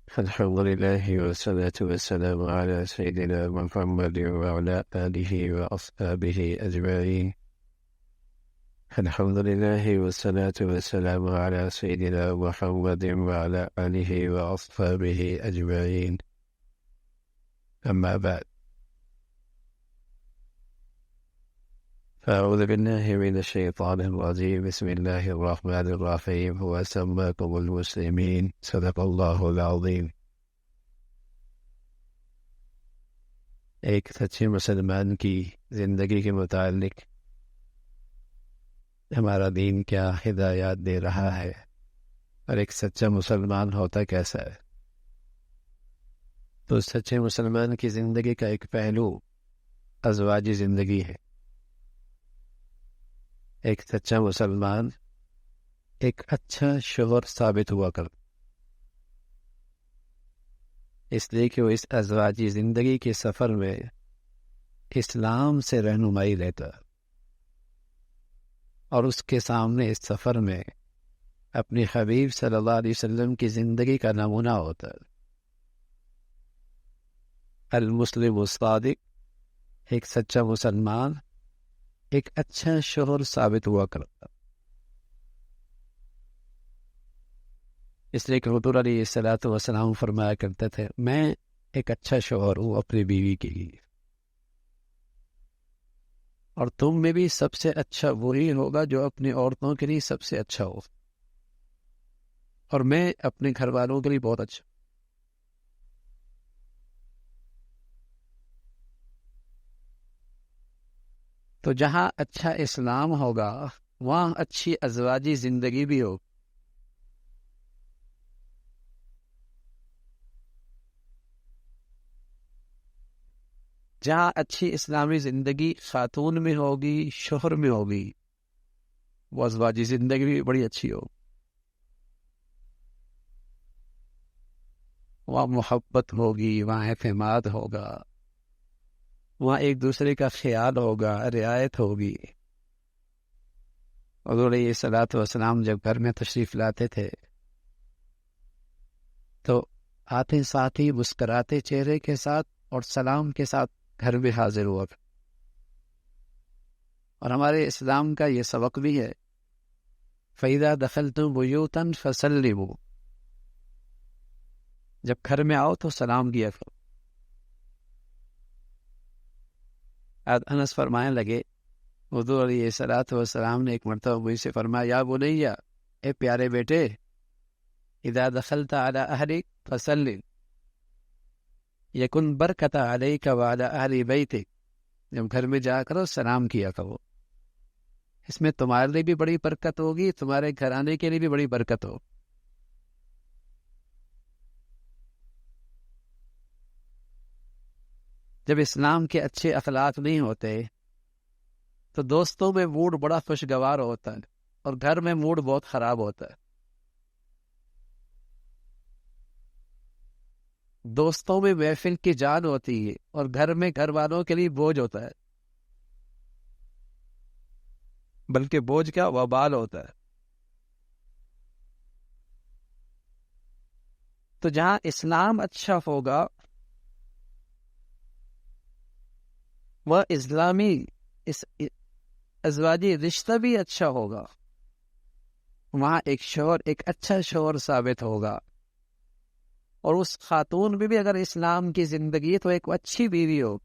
الحمد لله والصلاة والسلام على سيدنا محمد وعلى آله وأصحابه أجمعين. الحمد لله والصلاة والسلام على سيدنا محمد وعلى آله وأصحابه أجمعين. أما بعد، فأعوذ بالله من الشيطان الرجيم. بسم الله الرحمن الرحيم. هو سماكم المسلمين. صدق الله العظيم. ایک سچے مسلمان کی زندگی کے متعلق ہمارا دین کیا ہدایات دے رہا ہے اور ایک سچا مسلمان ہوتا کیسا ہے. تو سچے مسلمان کی زندگی کا ایک پہلو ازواجی زندگی ہے. ایک سچا مسلمان ایک اچھا شوہر ثابت ہوا کرتا، اس لیے کہ وہ اس ازواجی زندگی کے سفر میں اسلام سے رہنمائی لیتا اور اس کے سامنے اس سفر میں اپنی حبیب صلی اللہ علیہ وسلم کی زندگی کا نمونہ ہوتا ہے. المسلم الصادق، ایک سچا مسلمان ایک اچھا شوہر ثابت ہوا کرتا، اس لیے کہ حضور علیہ الصلوۃ والسلام فرمایا کرتے تھے میں ایک اچھا شوہر ہوں اپنی بیوی کے لیے، اور تم میں بھی سب سے اچھا وہی ہوگا جو اپنی عورتوں کے لیے سب سے اچھا ہو، اور میں اپنے گھر والوں کے لیے بہت اچھا. تو جہاں اچھا اسلام ہوگا وہاں اچھی ازواجی زندگی بھی ہوگی. جہاں اچھی اسلامی زندگی خاتون میں ہوگی، شوہر میں ہوگی، وہ ازواجی زندگی بھی بڑی اچھی ہوگی. وہاں محبت ہوگی، وہاں اعتماد ہوگا، وہاں ایک دوسرے کا خیال ہوگا، رعایت ہوگی. حضور علیہ الصلوۃ والسلام جب گھر میں تشریف لاتے تھے تو آتے ساتھ ہی مسکراتے چہرے کے ساتھ اور سلام کے ساتھ گھر میں حاضر ہوا. اور ہمارے اسلام کا یہ سبق بھی ہے فَإِذَا دَخَلْتُمْ بُيُوتًا فَسَلِّمُوا، جب گھر میں آؤ تو سلام کیا کرو. انس فرمانے لگے حضور علیہ الصلوۃ والسلام نے ایک مرتبہ مجھ سے فرمایا یا بنیا، اے پیارے بیٹے، اذا دخلت علی اہلک فسلم یکن برکت علیک وعلی اہل بیتک، جب گھر میں جا کرو سلام کیا کرو، اس میں تمہارے لیے بھی بڑی برکت ہوگی، تمہارے گھرانے کے لیے بھی بڑی برکت ہو. جب اسلام کے اچھے اخلاق نہیں ہوتے تو دوستوں میں موڈ بڑا خوشگوار ہوتا ہے اور گھر میں موڈ بہت خراب ہوتا ہے. دوستوں میں محفل کی جان ہوتی ہے اور گھر میں گھر والوں کے لیے بوجھ ہوتا ہے، بلکہ بوجھ کیا وبال ہوتا ہے. تو جہاں اسلام اچھا ہوگا وہ اسلامی ازواجی رشتہ بھی اچھا ہوگا، وہاں ایک شوہر ایک اچھا شوہر ثابت ہوگا، اور اس خاتون میں بھی اگر اسلام کی زندگی ہے تو ایک اچھی بیوی ہو.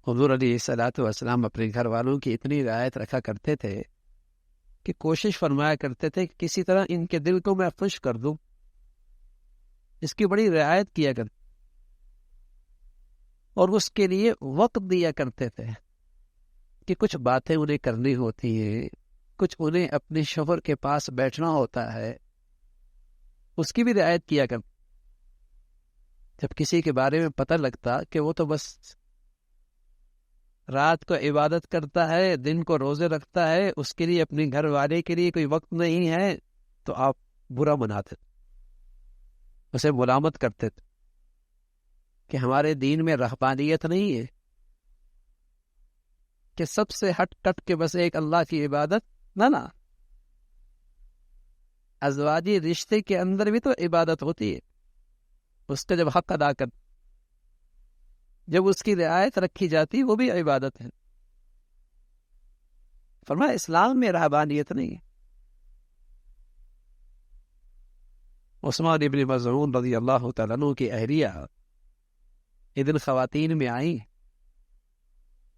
حضور علیہ الصلوۃ والسلام اپنے گھر والوں کی اتنی رعایت رکھا کرتے تھے کہ کوشش فرمایا کرتے تھے کہ کسی طرح ان کے دل کو میں خوش کر دوں، اس کی بڑی رعایت کیا کرتے اور اس کے لیے وقت دیا کرتے تھے کہ کچھ باتیں انہیں کرنی ہوتی ہیں، کچھ انہیں اپنے شوہر کے پاس بیٹھنا ہوتا ہے، اس کی بھی رعایت کیا کرتے. جب کسی کے بارے میں پتہ لگتا کہ وہ تو بس رات کو عبادت کرتا ہے، دن کو روزے رکھتا ہے، اس کے لیے اپنے گھر والے کے لیے کوئی وقت نہیں ہے، تو آپ برا مناتے، اسے ملامت کرتے تھے کہ ہمارے دین میں رہبانیت نہیں ہے کہ سب سے ہٹ کٹ کے بس ایک اللہ کی عبادت، نہ ازواجی رشتے کے اندر بھی تو عبادت ہوتی ہے، اس کا جب حق ادا کر، جب اس کی رعایت رکھی جاتی وہ بھی عبادت ہے۔ فرمایا اسلام میں رہبانیت نہیں ہے۔ عثمان ابن مظعون رضی اللہ تعالیٰ عنہ کی اہلیہ ایک دن خواتین میں آئیں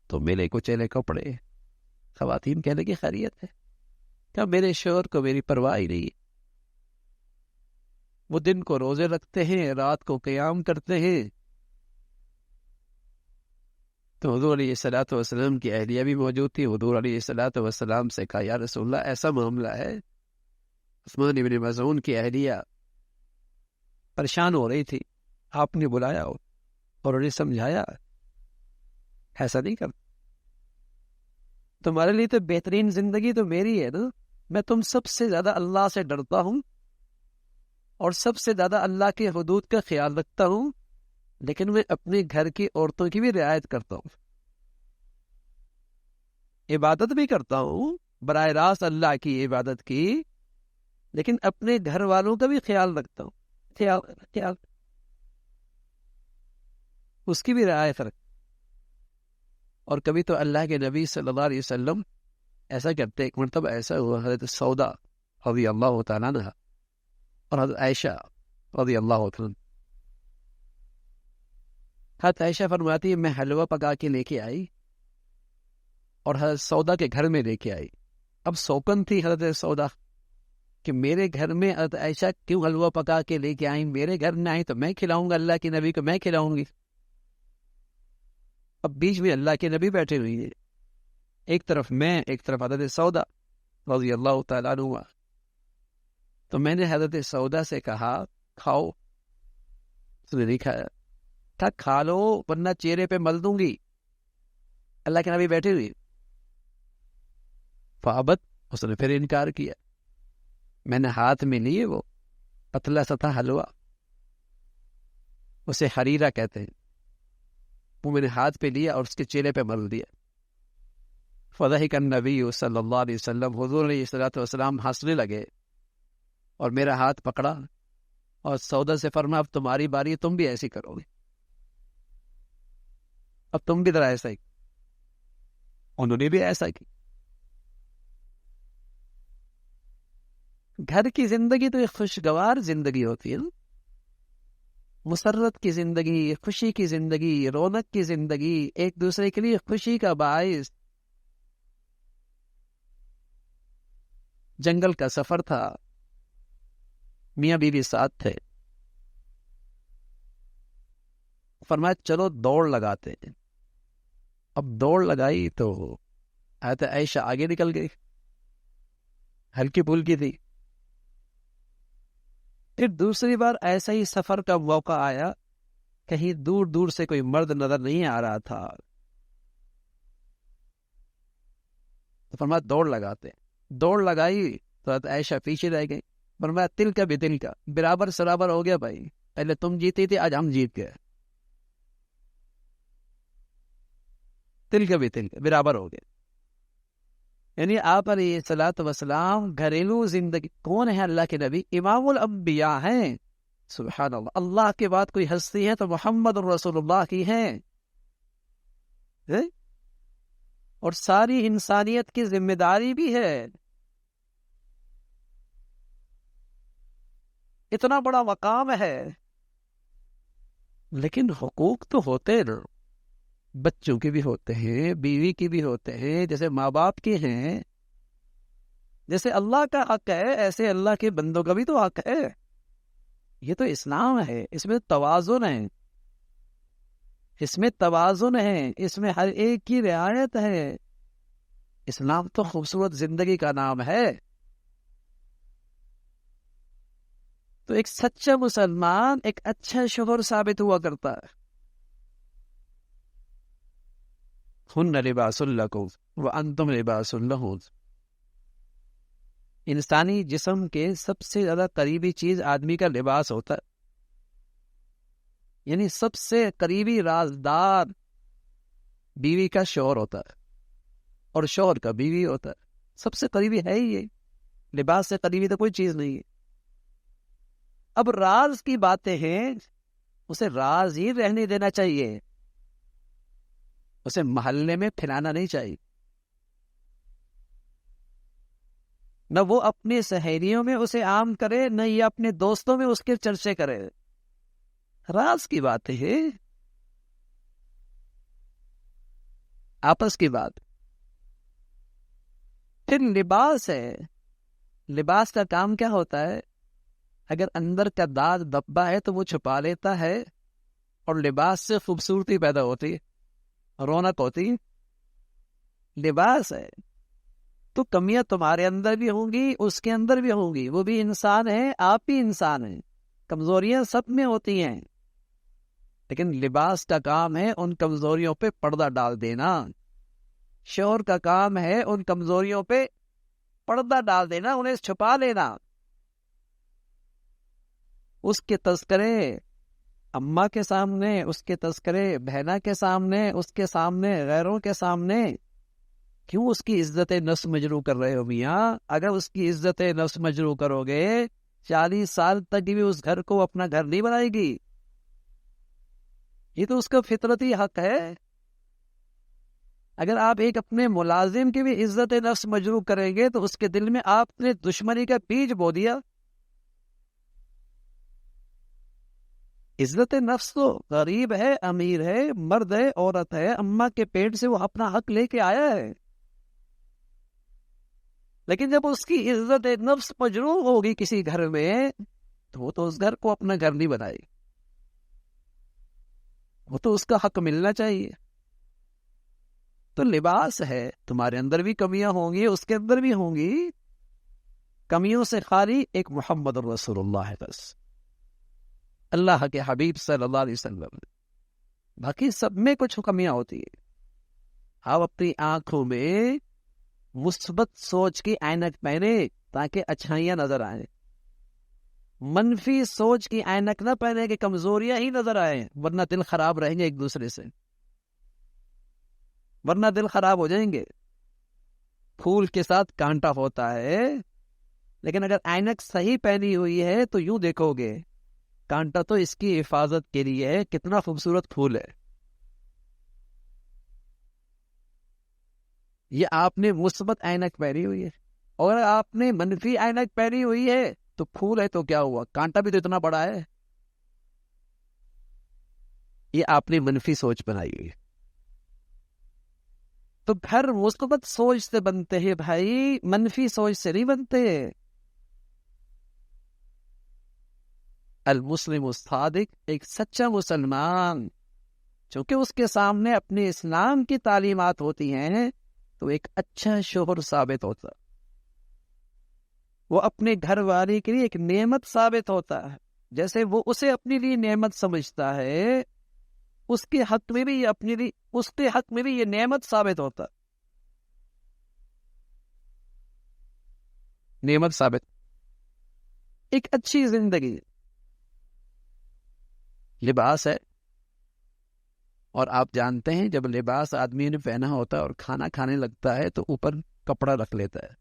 تو ملے کچیلے کپڑے، خواتین کہنے کی خیریت ہے، کیا میرے شوہر کو میری پرواہ ہی نہیں ہے، وہ دن کو روزے رکھتے ہیں، رات کو قیام کرتے ہیں۔ تو حضور علیہ الصلوۃ والسلام کی اہلیہ بھی موجود تھی، حضور علیہ الصلوۃ والسلام سے کہا یا رسول اللہ ایسا معاملہ ہے۔ عثمان ابن مظعون کی اہلیہ پریشان ہو رہی تھی، آپ نے بلایا اور انہیں سمجھایا ایسا نہیں کرتا، تمہارے لیے تو بہترین زندگی تو میری ہے نا، میں تم سب سے زیادہ اللہ سے ڈرتا ہوں اور سب سے زیادہ اللہ کے حدود کا خیال رکھتا ہوں، لیکن میں اپنے گھر کی عورتوں کی بھی رعایت کرتا ہوں، عبادت بھی کرتا ہوں براہ راست اللہ کی عبادت کی، لیکن اپنے گھر والوں کا بھی خیال رکھتا ہوں، خیال اس کی بھی رعایت رکھ۔ اور کبھی تو اللہ کے نبی صلی اللہ علیہ وسلم ایسا کرتے، ایک مرتبہ ایسا ہوا حضرت سودا رضی اللہ تعالیٰ عنہ اور حضرت عائشہ رضی اللہ تعالیٰ عنہ، حضرت عائشہ فرماتی ہے میں حلوہ پکا کے لے کے آئی اور حضرت سودا کے گھر میں لے کے آئی۔ اب سوکن تھی حضرت سودا کہ میرے گھر میں حضرت عائشہ کیوں حلوہ پکا کے لے کے آئیں، میرے گھر میں آئی تو میں کھلاؤں گا، اللہ کے نبی کو میں کھلاؤں گی۔ اب بیچ میں اللہ کے نبی بیٹھے ہوئی ہیں، ایک طرف میں، ایک طرف حضرت سودا رضی اللہ تعالیٰ عنہ۔ تو میں نے حضرت سودا سے کہا کھاؤ، اس نے نہیں کھایا، تھا کھا لو ورنہ چہرے پہ مل دوں گی، اللہ کے نبی بیٹھے ہوئے۔ فابت، اس نے پھر انکار کیا۔ میں نے ہاتھ میں لیے وہ پتلا سا تھا حلوہ، اسے حریرہ کہتے ہیں، وہ میں نے ہاتھ پہ لیا اور اس کے چہرے پہ مل دیا۔ فضحک النبی صلی اللہ علیہ وسلم، حضور علیہ الصلوۃ والسلام ہنسنے لگے اور میرا ہاتھ پکڑا اور سودا سے فرمایا اب تمہاری باری ہے، تم بھی ایسی کرو گے، اب تم بھی ذرا ایسا ہی۔ انہوں نے بھی ایسا کی۔ گھر کی زندگی تو ایک خوشگوار زندگی ہوتی ہے نا، مسرت کی زندگی، خوشی کی زندگی، رونق کی زندگی، ایک دوسرے کے لیے خوشی کا باعث۔ جنگل کا سفر تھا، میاں بیوی ساتھ تھے، فرمایا چلو دوڑ لگاتے ہیں۔ اب دوڑ لگائی تو حضرت عائشہ آگے نکل گئی، ہلکی پھلکی تھی۔ پھر دوسری بار ایسا ہی سفر کا موقع آیا، کہیں دور دور سے کوئی مرد نظر نہیں آ رہا تھا، تو فرمایا دوڑ لگاتے۔ دوڑ لگائی تو حضرت عائشہ پیچھے رہ گئی، فرمایا تل کا بھی تل کا، برابر سرابر ہو گیا بھائی، پہلے تم جیتی تھی آج ہم جیت گئے، تل کا بھی تل کا برابر ہو گیا۔ یعنی آپ علیہ الصلوۃ والسلام گھریلو زندگی، کون ہے اللہ کے نبی؟ امام الانبیاء ہیں، سبحان اللہ، اللہ کے بعد کوئی ہستی ہے تو محمد رسول اللہ کی ہے، اور ساری انسانیت کی ذمہ داری بھی ہے۔ اتنا بڑا مقام ہے، لیکن حقوق تو ہوتے نا، بچوں کے بھی ہوتے ہیں، بیوی کے بھی ہوتے ہیں، جیسے ماں باپ کے ہیں، جیسے اللہ کا حق ہے ایسے اللہ کے بندوں کا بھی تو حق ہے۔ یہ تو اسلام ہے، اس میں توازن ہے، اس میں توازن ہے، اس میں ہر ایک کی رعایت ہے۔ اسلام تو خوبصورت زندگی کا نام ہے۔ تو ایک سچا مسلمان ایک اچھا شوہر ثابت ہوا کرتا ہے۔ ہن لباس لکم وانتم لباس لہن۔ انسانی جسم کے سب سے زیادہ قریبی چیز آدمی کا لباس ہوتا ہے، یعنی سب سے قریبی رازدار بیوی کا شوہر ہوتا ہے اور شوہر کا بیوی ہوتا ہے، سب سے قریبی ہے ہی یہ، لباس سے قریبی تو کوئی چیز نہیں ہے۔ اب راز کی باتیں ہیں، اسے راز ہی رہنے دینا چاہیے، اسے محلے میں پھیلانا نہیں چاہیے، نہ وہ اپنی سہیلیوں میں اسے عام کرے، نہ یہ اپنے دوستوں میں اس کے چرچے کرے۔ راز کی باتیں ہیں، آپس کی بات۔ پھر لباس ہے، لباس کا کام کیا ہوتا ہے؟ اگر اندر کا داغ دبا ہے تو وہ چھپا لیتا ہے، اور لباس سے خوبصورتی پیدا ہوتی، رونق ہوتی۔ لباس ہے تو کمیاں تمہارے اندر بھی ہوں گی، اس کے اندر بھی ہوں گی، وہ بھی انسان ہے، آپ بھی انسان ہیں، کمزوریاں سب میں ہوتی ہیں، لیکن لباس کا کام ہے ان کمزوریوں پہ پردہ ڈال دینا، شوہر کا کام ہے ان کمزوریوں پہ پردہ ڈال دینا، انہیں چھپا لینا۔ اس کے تذکرے اماں کے سامنے، اس کے تذکرے بہنا کے سامنے، اس کے سامنے، غیروں کے سامنے، کیوں اس کی عزت نفس مجروح کر رہے ہو میاں؟ اگر اس کی عزت نفس مجروح کرو گے 40 سال تک بھی اس گھر کو اپنا گھر نہیں بنائے گی، یہ تو اس کا فطرتی حق ہے۔ اگر آپ ایک اپنے ملازم کی بھی عزت نفس مجروح کریں گے تو اس کے دل میں آپ نے دشمنی کا بیج بو دیا۔ عزت نفس تو غریب ہے، امیر ہے، مرد ہے، عورت ہے، اماں کے پیٹ سے وہ اپنا حق لے کے آیا ہے، لیکن جب اس کی عزت نفس مجروح ہوگی کسی گھر میں تو وہ تو اس گھر کو اپنا گھر نہیں بنائے، وہ تو اس کا حق ملنا چاہیے۔ تو لباس ہے، تمہارے اندر بھی کمیاں ہوں گی، اس کے اندر بھی ہوں گی، کمیوں سے خالی ایک محمد الرسول اللہ ہے بس، اللہ کے حبیب صلی اللہ علیہ وسلم، باقی سب میں کچھ کمیاں ہوتی ہیں۔ آپ اپنی آنکھوں میں مثبت سوچ کی عینک پہنے تاکہ اچھائیاں نظر آئیں، منفی سوچ کی عینک نہ پہنے کہ کمزوریاں ہی نظر آئیں، ورنہ دل خراب رہیں گے ایک دوسرے سے، ورنہ دل خراب ہو جائیں گے۔ پھول کے ساتھ کانٹا ہوتا ہے، لیکن اگر عینک صحیح پہنی ہوئی ہے تو یوں دیکھو گے کانٹا تو اس کی حفاظت کے لیے ہے، کتنا خوبصورت پھول ہے۔ یہ آپ نے مثبت عینک پہنی ہوئی ہے، اور آپ نے منفی عینک پہنی ہوئی ہے تو پھول ہے تو کیا ہوا، کانٹا بھی تو اتنا بڑا ہے۔ یہ آپ نے منفی سوچ بنائی ہوئی ہے۔ تو گھر مثبت سوچ سے بنتے ہیں بھائی، منفی سوچ سے نہیں بنتے۔ المسلم الصادق، ایک سچا مسلمان، چونکہ اس کے سامنے اپنے اسلام کی تعلیمات ہوتی ہیں تو ایک اچھا شوہر ثابت ہوتا، وہ اپنے گھر والے کے لیے ایک نعمت ثابت ہوتا ہے، جیسے وہ اسے اپنے لیے نعمت سمجھتا ہے، اس کے حق میں بھی یہ اپنے لیے، اس کے حق میں بھی یہ نعمت ثابت ہوتا، نعمت ثابت، ایک اچھی زندگی۔ لباس ہے، اور آپ جانتے ہیں جب لباس آدمی نے پہنا ہوتا ہے اور کھانا کھانے لگتا ہے تو اوپر کپڑا رکھ لیتا ہے،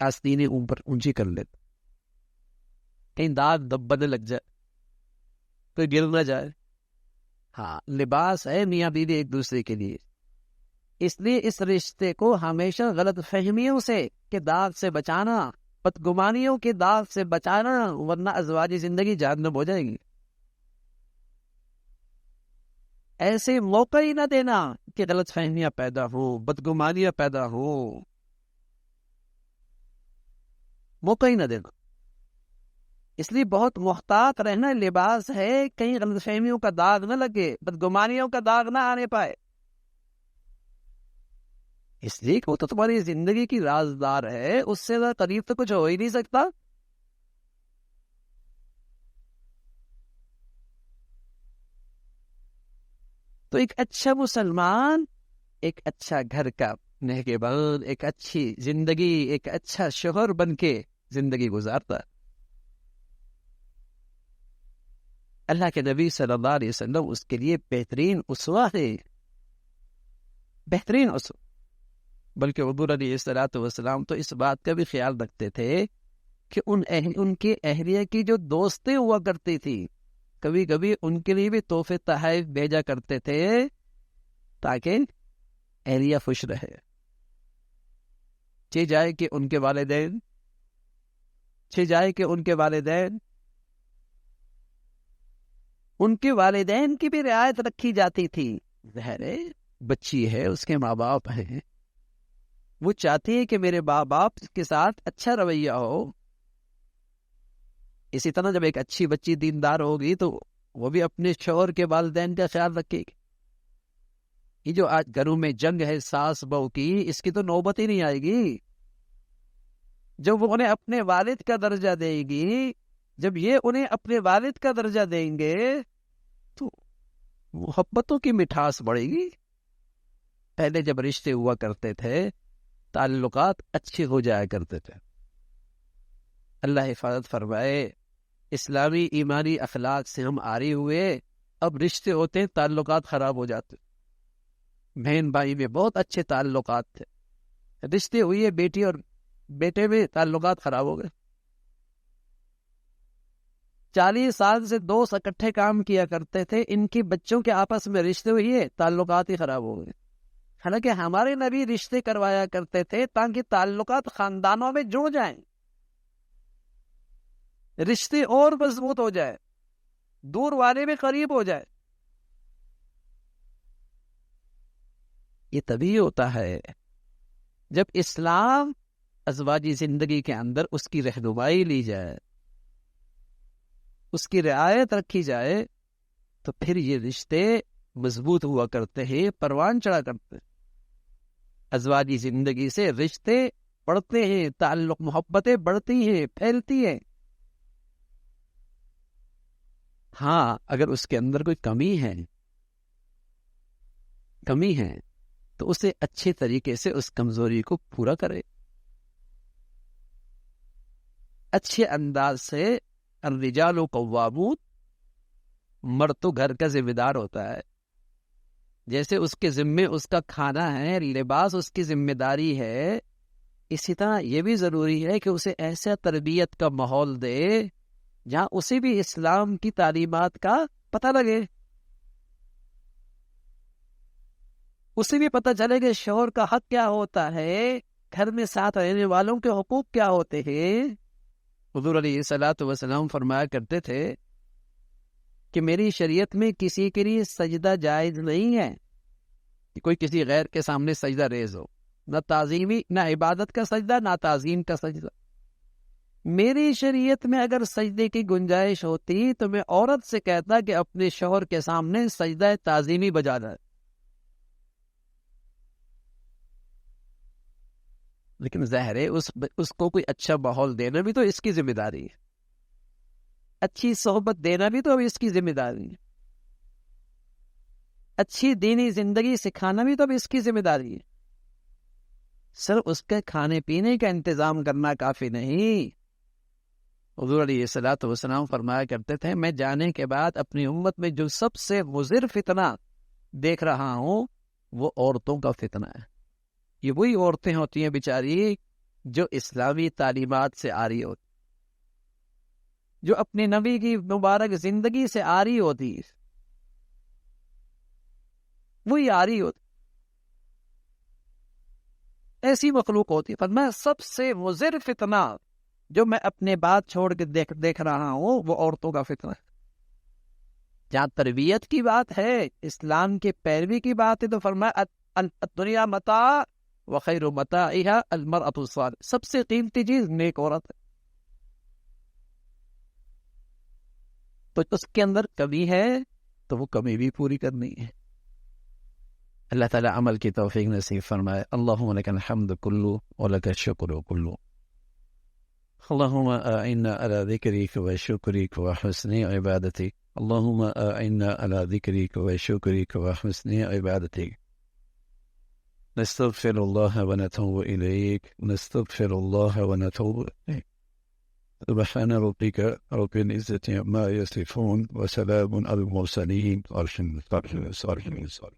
آستینیں اوپر اونچی کر لیتا، کہیں داغ دبا نہ لگ جائے، کوئی گر نہ جائے۔ ہاں، لباس ہے میاں بیوی ایک دوسرے کے لیے، اس لیے اس رشتے کو ہمیشہ غلط فہمیوں سے کے داغ سے بچانا، بدگمانیوں کے داغ سے بچانا، ورنہ ازواجی زندگی جہنم ہو جائے گی۔ ایسے موقع ہی نہ دینا کہ غلط فہمیاں پیدا ہو، بدگمانیاں پیدا ہو، موقع ہی نہ دینا۔ اس لیے بہت محتاط رہنا، لباس ہے کہیں غلط فہمیوں کا داغ نہ لگے، بدگمانیوں کا داغ نہ آنے پائے، اس لیے کہ وہ تو تمہاری زندگی کی رازدار ہے، اس سے زیادہ قریب تو کچھ ہو ہی نہیں سکتا۔ تو ایک اچھا مسلمان ایک اچھا گھر کا نگہبان، ایک اچھی زندگی، ایک اچھا شوہر بن کے زندگی گزارتا۔ اللہ کے نبی صلی اللہ علیہ وسلم اس کے لیے بہترین اسوہ ہے، بہترین اسوہ۔ بلکہ حضور علیہ الصلوۃ والسلام تو اس بات کا بھی خیال رکھتے تھے کہ ان کے اہلیہ کی جو دوستیں ہوا کرتی تھی کبھی کبھی ان کے لیے بھی تحفے تحائف بھیجا کرتے تھے تاکہ اہلیہ خوش رہے. جائے کہ ان کے والدین کی بھی رعایت رکھی جاتی تھی. ظاہر ہے بچی ہے، اس کے ماں باپ ہیں، وہ چاہتی ہے کہ میرے ماں باپ کے ساتھ اچھا رویہ ہو. اسی طرح جب ایک اچھی بچی دیندار ہوگی تو وہ بھی اپنے شوہر کے والدین کا خیال رکھے گی. یہ جو آج گھروں میں جنگ ہے ساس بہو کی، اس کی تو نوبت ہی نہیں آئے گی. جب وہ انہیں اپنے والد کا درجہ دے گی، جب یہ انہیں اپنے والد کا درجہ دیں گے تو محبتوں کی مٹھاس بڑھے گی. پہلے جب رشتے ہوا کرتے تھے تعلقات اچھے ہو جایا کرتے تھے. اللہ حفاظت فرمائے. اسلامی ایمانی اخلاق سے ہم آری ہوئے، اب رشتے ہوتے ہیں تعلقات خراب ہو جاتے. بہن بھائی میں بہت اچھے تعلقات تھے، رشتے ہوئے بیٹی اور بیٹے میں تعلقات خراب ہو گئے. 40 سال سے دوست اکٹھے کام کیا کرتے تھے، ان کی بچوں کے آپس میں رشتے ہوئے تعلقات ہی خراب ہو گئے. حالانکہ ہمارے نبی رشتے کروایا کرتے تھے تاکہ تعلقات خاندانوں میں جڑ جائیں، رشتے اور مضبوط ہو جائے، دور والے میں قریب ہو جائے. یہ تبھی ہوتا ہے جب اسلام ازواجی زندگی کے اندر اس کی رہنمائی لی جائے، اس کی رعایت رکھی جائے، تو پھر یہ رشتے مضبوط ہوا کرتے ہیں، پروان چڑھا کرتے ہیں. ازواجی زندگی سے رشتے بڑھتے ہیں، تعلق محبتیں بڑھتی ہیں، پھیلتی ہیں. ہاں اگر اس کے اندر کوئی کمی ہے تو اسے اچھے طریقے سے اس کمزوری کو پورا کرے، اچھے انداز سے. الرجال قوامون، مرد تو گھر کا ذمہ دار ہوتا ہے. جیسے اس کے ذمے اس کا کھانا ہے، لباس اس کی ذمہ داری ہے، اسی طرح یہ بھی ضروری ہے کہ اسے ایسا تربیت کا ماحول دے جہاں اسے بھی اسلام کی تعلیمات کا پتہ لگے، اسے بھی پتہ چلے کہ شوہر کا حق کیا ہوتا ہے، گھر میں ساتھ رہنے والوں کے حقوق کیا ہوتے ہیں. حضور علیہ الصلوۃ والسلام فرمایا کرتے تھے کہ میری شریعت میں کسی کے لیے سجدہ جائز نہیں ہے کہ کوئی کسی غیر کے سامنے سجدہ ریز ہو، نہ تعظیمی، نہ عبادت کا سجدہ، نہ تعظیم کا سجدہ. میری شریعت میں اگر سجدے کی گنجائش ہوتی تو میں عورت سے کہتا کہ اپنے شوہر کے سامنے سجدہ تعظیمی بجا جائے. لیکن ظاہر ہے اس کو کوئی اچھا ماحول دینا بھی تو اس کی ذمہ داری ہے، اچھی صحبت دینا بھی تو اب اس کی ذمہ داری ہے، اچھی دینی زندگی سکھانا بھی تو اب اس کی ذمہ داری ہے. صرف اس کے کھانے پینے کا انتظام کرنا کافی نہیں. حضور علیہ الصلوۃ والسلام فرمایا کرتے تھے میں جانے کے بعد اپنی امت میں جو سب سے مضر فتنہ دیکھ رہا ہوں وہ عورتوں کا فتنہ ہے. یہ وہی عورتیں ہوتی ہیں بیچاری جو اسلامی تعلیمات سے آری ہوتی، جو اپنے نبی کی مبارک زندگی سے آری ہوتی، وہی آری ہوتی، ایسی مخلوق ہوتی. فرمایا سب سے مضر فتنہ جو میں اپنے بات چھوڑ کے دیکھ رہا ہوں وہ عورتوں کا فتنہ ہے. جہاں تربیت کی بات ہے، اسلام کے پیروی کی بات ہے، تو فرمایا الدنیا متاع وخیر متاعها المرأة الصالحة، سب سے قیمتی چیز نیک عورت ہے. تو اس کے اندر کمی ہے تو وہ کمی بھی پوری کرنی ہے. اللہ تعالی عمل کی توفیق نصیب فرمائے. اللہم لک الحمد کلو ولک الشکر کلو. اللہم اعنا علی ذکرک وشکرک وحسن عبادتک. اللہم اعنا علی ذکرک وشکرک وحسن عبادتک. نستغفر الله ونتوب إليك، نستغفر الله ونتوب إليك. سبحان ربك رب العزة عما يصفون وسلام على المرسلين والحمد لله رب العالمين.